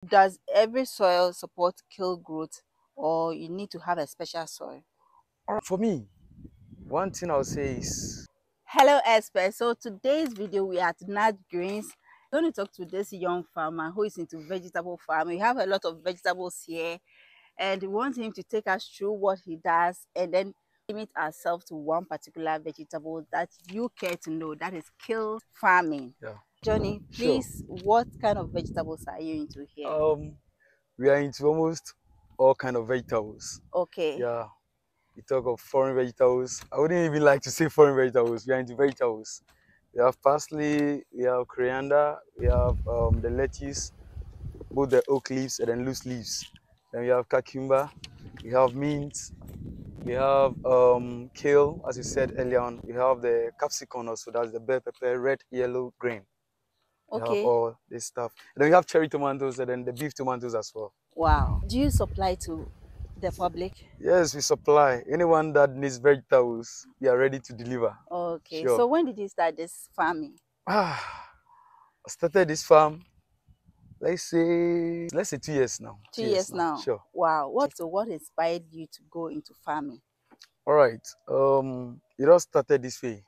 Does every soil support kale growth, or you need to have a special soil? All right, for me, one thing I'll say is Hello experts, so today's video we are at Nat Greens. We're going to talk to this young farmer who is into vegetable farming. We have a lot of vegetables here and we want him to take us through what he does and then limit ourselves to one particular vegetable that you care to know, that is kale farming. yeah, Johnny, sure. please, what kind of vegetables are you into here? We are into almost all kind of vegetables. Okay. Yeah, we talk of foreign vegetables. I wouldn't even like to say foreign vegetables. We are into vegetables. We have parsley, we have coriander, we have the lettuce, both the oak leaves and then loose leaves. Then we have cucumber, we have mint, we have kale, as you said earlier on. We have the capsicum also, that's the bell pepper, red, yellow, green. We have Okay. all this stuff. And then we have cherry tomatoes and then the beef tomatoes as well. Wow. Do you supply to the public? Yes, we supply. Anyone that needs vegetables, we are ready to deliver. Okay. Sure. So when did you start this farming? I started this farm, let's say 2 years now. 2 years now. Sure. Wow. What inspired you to go into farming? All right. It all started this way.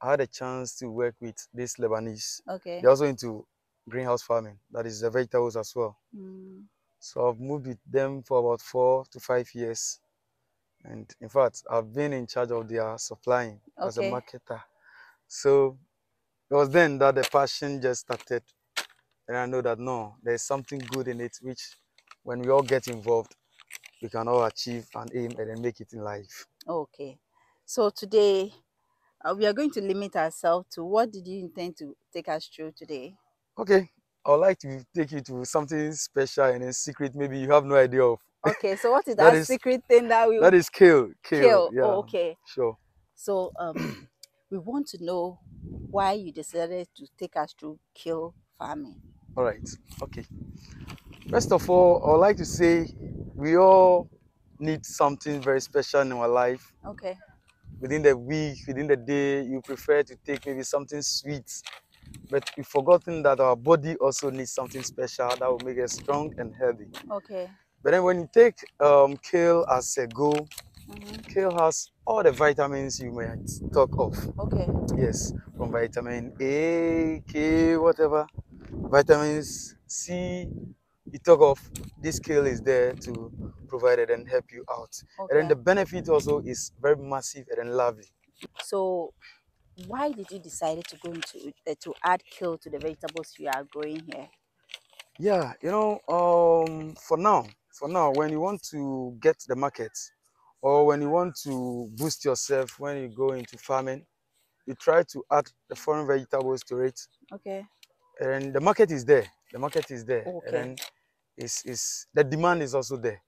I had a chance to work with this Lebanese. Okay. They're also into greenhouse farming, that is the vegetables as well. Mm. So I've moved with them for about 4 to 5 years. And in fact, I've been in charge of their supplying as a Okay. marketer. So it was then that the passion just started. And I know that no, there's something good in it, which when we all get involved, we can all achieve and aim and then make it in life. Okay. So today we are going to limit ourselves to what did you intend to take us through today? Okay, I would like to take you to something special and a secret maybe you have no idea of. Okay. So what is That that is secret thing that we that is kale. Kale, kill? Oh, yeah, okay. sure. So we want to know why you decided to take us through kale farming. All right, okay. First of all, I would like to say we all need something very special in our life. Okay. Within the week, within the day, you prefer to take maybe something sweet, but we've forgotten that our body also needs something special that will make us strong and healthy. Okay. But then when you take kale as a goal, Mm-hmm. kale has all the vitamins you might talk of. Okay. Yes, from vitamin A, K, whatever, vitamins C, you talk of, this kale is there to provide it and help you out. And then Okay. the benefit also is very massive and then lovely. So why did you decide to go into to add kale to the vegetables you are growing here? Yeah, for now, when you want to get the market or when you want to boost yourself when you go into farming, you try to add the foreign vegetables to it, Okay. and the market is there. The market is there, and Okay. then is the demand is also there.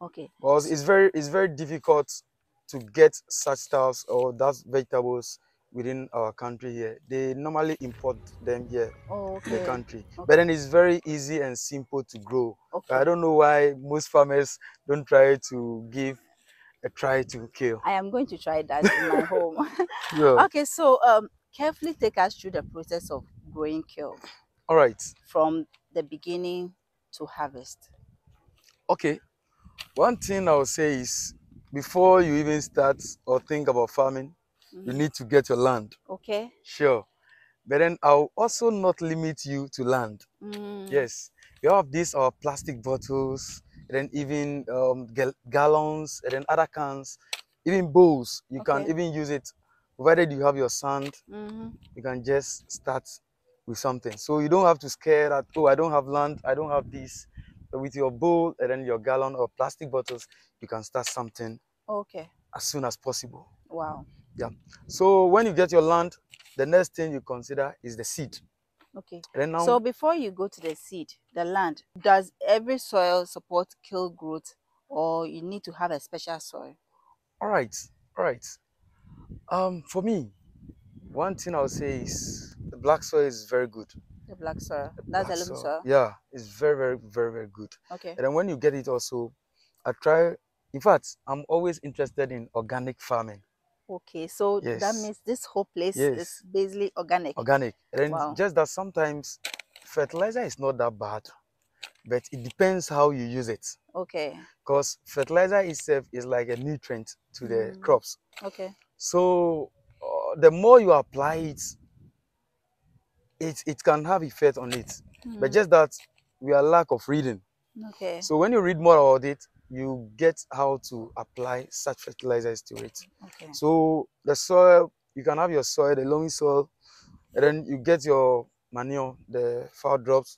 Okay. Because it's very difficult to get such stuffs or those vegetables within our country here. They normally import them here Oh, in the okay. country. But Okay. then it's very easy and simple to grow. But I Okay. don't know why most farmers don't try to give a try to kill. I am going to try that in my home. Yeah. Okay, so carefully take us through the process of growing kale All right. from the beginning to harvest. Okay. One thing I would say is before you even start or think about farming, you Mm-hmm. need to get your land. Okay. Sure. But then I'll also not limit you to land. Mm. Yes, we have these plastic bottles, and then even gallons, and then other cans, even bowls. You can Okay. even use it, provided you have your sand. Mm-hmm. You can just start with something. So you don't have to scare that, oh, I don't have land, I don't have this. But with your bowl and then your gallon or plastic bottles, you can start something Okay. as soon as possible. Wow. Yeah. So when you get your land, the next thing you consider is the seed. Okay. And then So now, before you go to the seed, the land, does every soil support kale growth, or you need to have a special soil? all right, all right. For me, one thing I'll say is the black soil is very good. The black soil. The That's the black loamy soil, soil. yeah, it's very, very, very, very good. Okay. And then when you get it also, I try, in fact, I'm always interested in organic farming. Okay. So that Yes, means this whole place is yes, basically organic. organic. And then Wow. just that sometimes fertilizer is not that bad. but it depends how you use it. Okay. Because fertilizer itself is like a nutrient to the crops. Okay. So the more you apply it, it can have effect on it. But just that we are lack of reading. Okay. So when you read more about it, you get how to apply such fertilizers to it. Okay. So the soil, you can have your soil, the loamy soil, and then you get your manure, the foul drops.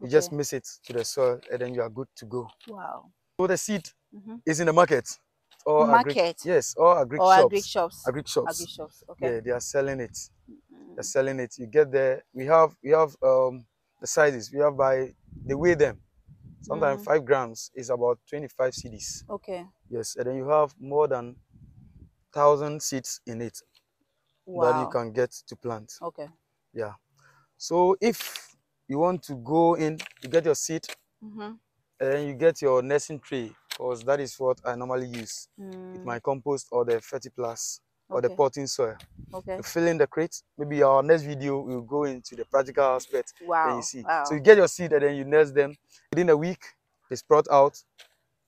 You just mix it to the soil, and then you are good to go. Wow. So the seed is in the market. Or market? Yes, or agri or shops. agri shops. Agri shops. Agri shops. Okay. Yeah, they are selling it. They're selling it. You get there. We have the sizes. We have by they weigh them. Sometimes 5 grams is about 25 cedis. Okay. Yes, and then you have more than 1,000 seeds in it that you can get to plant. Okay. Yeah. So if you want to go in, you get your seed, and then you get your nesting tray, because that is what I normally use with my compost or the Fertilizer or the potting soil. Okay. You fill in the crate. Maybe our next video will go into the practical aspect. Wow. Then you see. So you get your seed and then you nest them. Within a week, they sprout out,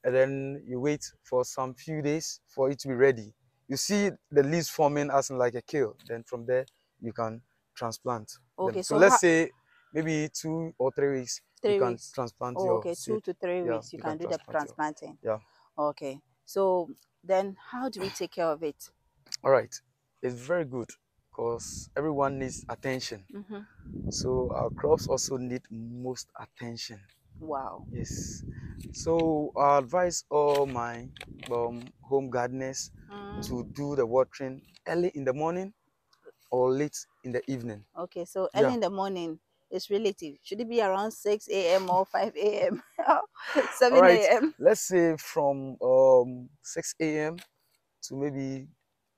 and then you wait for some few days for it to be ready. You see the leaves forming as in like a kale. Then from there you can transplant. Okay. Them. So let's say maybe 2 or 3 weeks. You can transplant your seed. 2 to 3 weeks you can do the transplanting. Yeah. Okay. So then how do we take care of it? All right. It's very good because everyone needs attention. So our crops also need most attention. Wow. Yes. So I advise all my home gardeners to do the watering early in the morning or late in the evening. Okay, so early in the morning is relative. Should it be around 6 a.m. or 5 a.m.? 7 a.m.? Let's say from 6 a.m. to maybe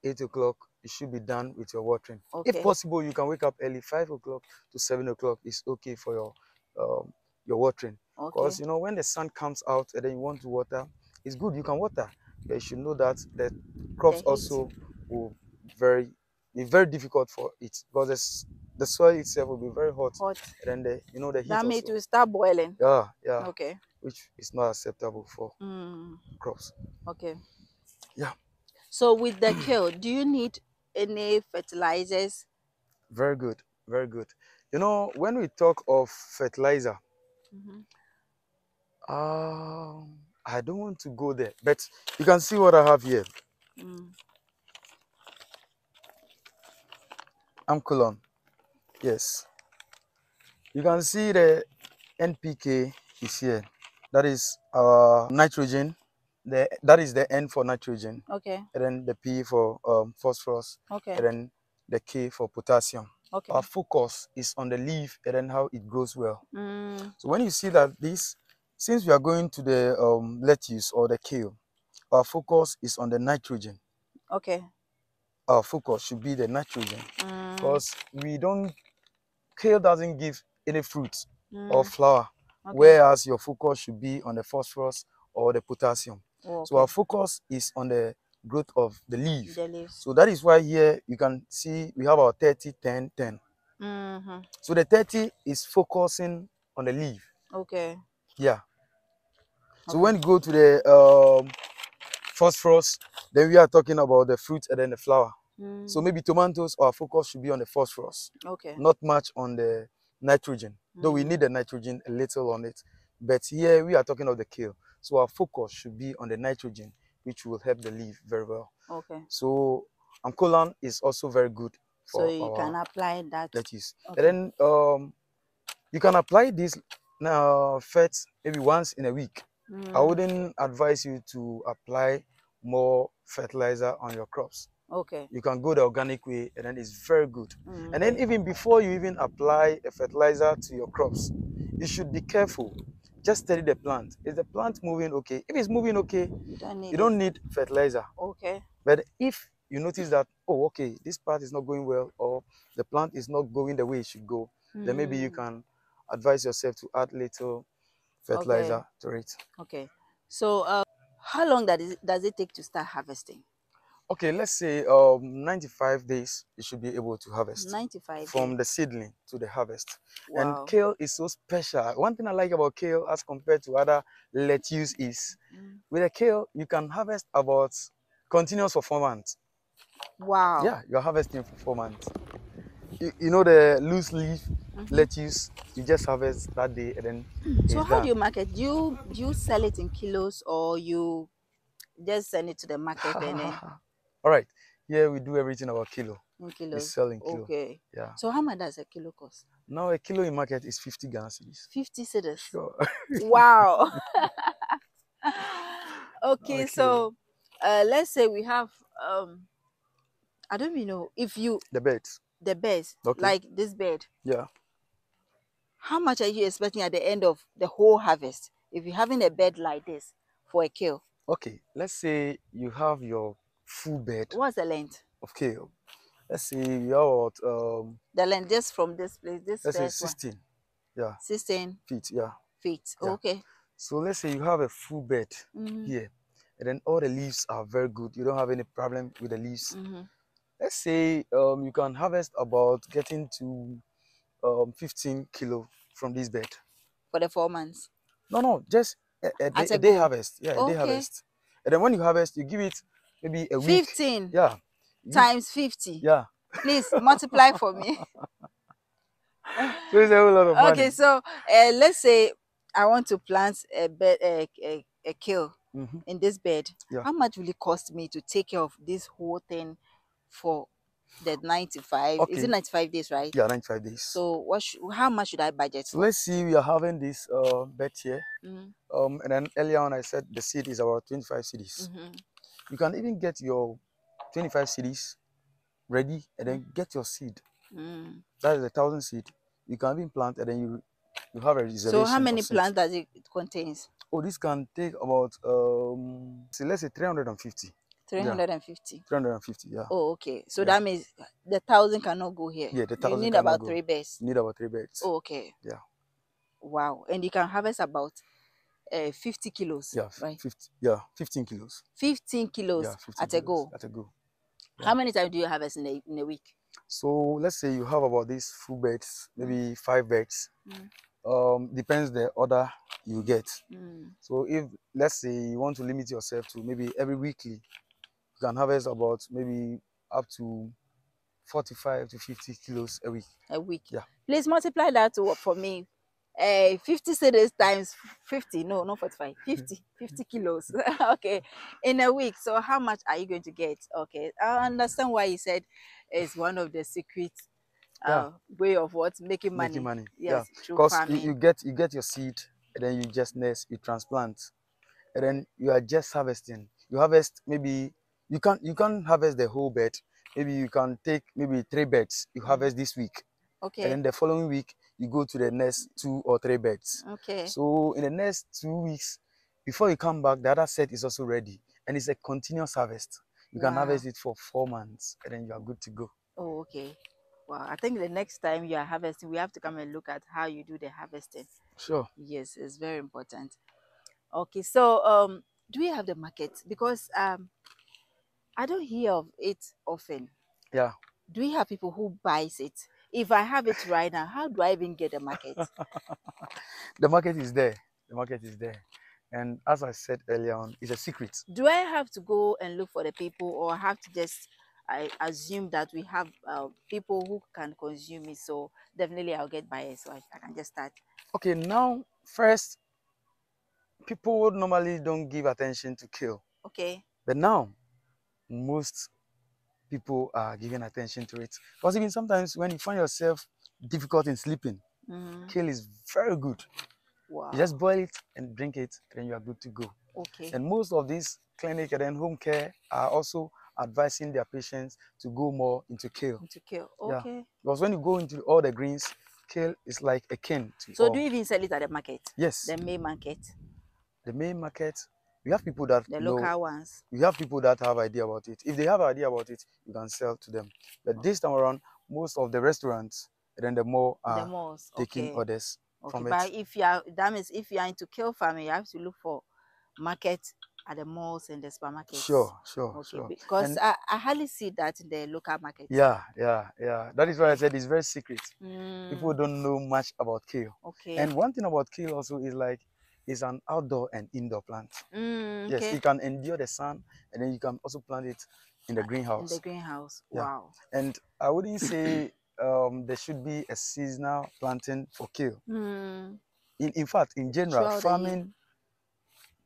8 o'clock, you should be done with your watering. Okay. If possible, you can wake up early, 5 o'clock to 7 o'clock is okay for your watering. Because you know when the sun comes out and then you want to water, it's good you can water, but you should know that the crops also will be very difficult for it because the soil itself will be very hot. And then the heat that means it will start boiling. Yeah. Okay. Which is not acceptable for crops. Okay. Yeah. So with the kale, do you need any fertilizers? Very good, very good. You know, when we talk of fertilizer, I don't want to go there, but you can see what I have here. Amcolon. Yes. You can see the NPK is here. That is our nitrogen. That is the N for nitrogen. Okay. And then the P for phosphorus. Okay. And then the K for potassium. Okay. Our focus is on the leaf and then how it grows well. So when you see that since we are going to the lettuce or the kale, our focus is on the nitrogen. Okay. Our focus should be the nitrogen because kale doesn't give any fruit or flower, whereas your focus should be on the phosphorus or the potassium. So our focus is on the growth of the leaf. So that is why here you can see we have our 30, 10, 10. So the 30 is focusing on the leaf. Okay. Yeah. So when you go to the phosphorus, then we are talking about the fruit and then the flower. So maybe tomatoes, our focus should be on the phosphorus. Okay. Not much on the nitrogen. Though we need the nitrogen a little on it. But here we are talking of the kale. So our focus should be on the nitrogen, which will help the leaf very well. Okay. So amcolon is also very good for so you can apply that. Lettuce. Okay. And then you can apply this fat maybe once in a week. I wouldn't advise you to apply more fertilizer on your crops. Okay. You can go the organic way and then it's very good. And then even before you even apply a fertilizer to your crops, you should be careful. Just study the plant. Is the plant moving okay? If it's moving okay, you don't need fertilizer. Okay. But if you notice that, oh, okay, this part is not going well or the plant is not going the way it should go, then maybe you can advise yourself to add little fertilizer to it. Okay. So how long does it take to start harvesting? Okay, let's say 95 days you should be able to harvest 95 from days. the seedling to the harvest. And Wow. kale is so special. One thing I like about kale as compared to other lettuce is Mm. with a kale you can harvest about continuous for 4 months. Wow. Yeah, you're harvesting for 4 months. You know the loose leaf Mhm. lettuce, you just harvest that day and then So it's how do done. you market? Do you sell it in kilos, or you just send it to the market and then All right, here we do everything about kilo. in We kilos? sell in kilo. Okay. Yeah. So how much does a kilo cost? Now a kilo in market is 50 Ghana cedis. 50 cedis. Sure. Wow. Okay, Okay. so let's say we have I don't even know if you The beds. the beds Okay. like this bed. Yeah. How much are you expecting at the end of the whole harvest if you're having a bed like this for a kale? Okay. Let's say you have your full bed What's the length? of kale. Let's say you have about The length just from this place, this let's say first one, 16. Yeah. 16 Feet. Yeah. feet. Yeah. Okay. So let's say you have a full bed Mm-hmm. here, and then all the leaves are very good. You don't have any problem with the leaves. Mm-hmm. Let's say you can harvest about getting to 15 kilo from this bed. For the 4 months. No, just At a a day go. harvest. Yeah, a day Okay. harvest. And then when you harvest, you give it maybe a week. 15 Yeah. You give, times 50. yeah. Please multiply for me. So it's a whole lot of Okay, money. so let's say I want to plant a bed, a kale Mm-hmm. in this bed. Yeah. How much will it cost me to take care of this whole thing for the 95? Is it Okay. 95 days, right? Yeah, 95 days. So how much should I budget So for? let's see, we are having this bed here. Mm-hmm. And then earlier on, I said the seed is about 25 cedis. Mm-hmm. You can even get your 25 cedis ready and then get your seed. Mm. That is 1,000 seed. You can even plant and then you have a So how reservation many of seeds. plants does it contains? Oh, this can take about so let's say 350. Yeah, 350. 350. Yeah, Oh, okay. So yeah, that means the 1,000 cannot go here. yeah. The You 1,000 need cannot about go. 3 beds. You need about 3 beds. Oh, okay. Yeah, Wow. And you can harvest about 50 kilos, yeah, right? 50. Yeah, 15 kilos. 15 kilos Yeah, 15 at a kilos go. at a go. Yeah. How many times do you harvest in a week? So let's say you have about these full beds, maybe 5 beds. Depends the order you get. So if let's say you want to limit yourself to maybe every weekly, you can harvest about maybe up to 45 to 50 kilos a week. A week. Yeah. Please multiply that to for me. 50 cedis times 50. No, not 45. 50 kilos. Okay. In a week. So how much are you going to get? Okay. I understand why you said it's one of the secret Yeah. way of what making money. Making money. Yes, Yeah. through Because farming. you get your seed and then you just nest, you transplant, and then you are just harvesting. You harvest maybe you can't harvest the whole bed. Maybe you can take maybe 3 beds. You harvest this week. Okay. And then the following week you go to the next 2 or 3 beds. Okay. So in the next 2 weeks, before you come back, the other set is also ready, and it's a continuous harvest. You can harvest it for 4 months, and then you are good to go. Oh, okay. Wow. I think the next time you are harvesting, we have to come and look at how you do the harvesting. Sure. Yes, it's very important. Okay, so do we have the market? Because I don't hear of it often. Yeah. Do we have people who buys it? If I have it right now, how do I even get the market? The market is there. The market is there. And as I said earlier on, it's a secret. Do I have to go and look for the people, or have to just I assume that we have people who can consume it? So definitely I'll get buyers, so I can just start. Okay, now first, people normally don't give attention to kale. Okay. But now, most people are giving attention to it. Because even sometimes when you find yourself difficult in sleeping, kale is very good. Wow. You just boil it and drink it, then you are good to go. Okay. And most of these clinic and then home care are also advising their patients to go more into kale. Into kale. Okay. Yeah. Because when you go into all the greens, kale is like a king to So all. do you even sell it at the market? Yes. The main market? The main market, we have people that the know, local ones. We have people that have idea about it. If they have idea about it, you can sell to them. But this time around, most of the restaurants and then the mall are taking orders from it. But if you are, that means if you are into kale farming, you have to look for market at the malls and the supermarkets? Sure, Okay, sure. because And I hardly see that in the local markets. yeah. That is why I said it's very secret. People Mm, don't know much about kale. okay. And one thing about kale also is like it's an outdoor and indoor plant. Yes, Okay. it can endure the sun, and then you can also plant it in the In the greenhouse. greenhouse. Yeah. Wow. And I wouldn't say there should be a seasonal planting for kale. Mm, In fact, in general, throughout the year. farming,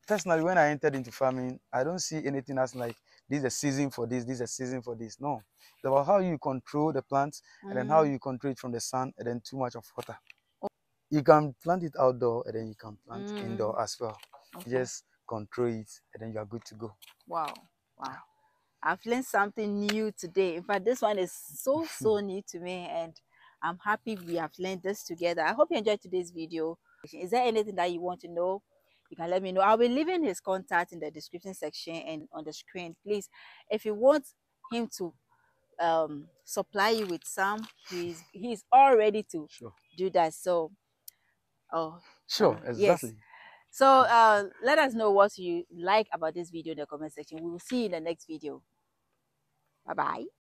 personally, when I entered into farming, I don't see anything as like this is a season for this is a season for this. No. It's about how you control the plants and then how you control it from the sun and then too much of water. You can plant it outdoor and then you can plant indoor as well. Okay. You just control it and then you are good to go. Wow. Wow. I've learned something new today. In fact, this one is so new to me, and I'm happy we have learned this together. I hope you enjoyed today's video. Is there anything that you want to know? You can let me know. I'll be leaving his contact in the description section and on the screen. Please, if you want him to supply you with some, he's all ready to do that. So Sure, yes. exactly. So let us know what you like about this video in the comment section. We will see you in the next video. Bye bye.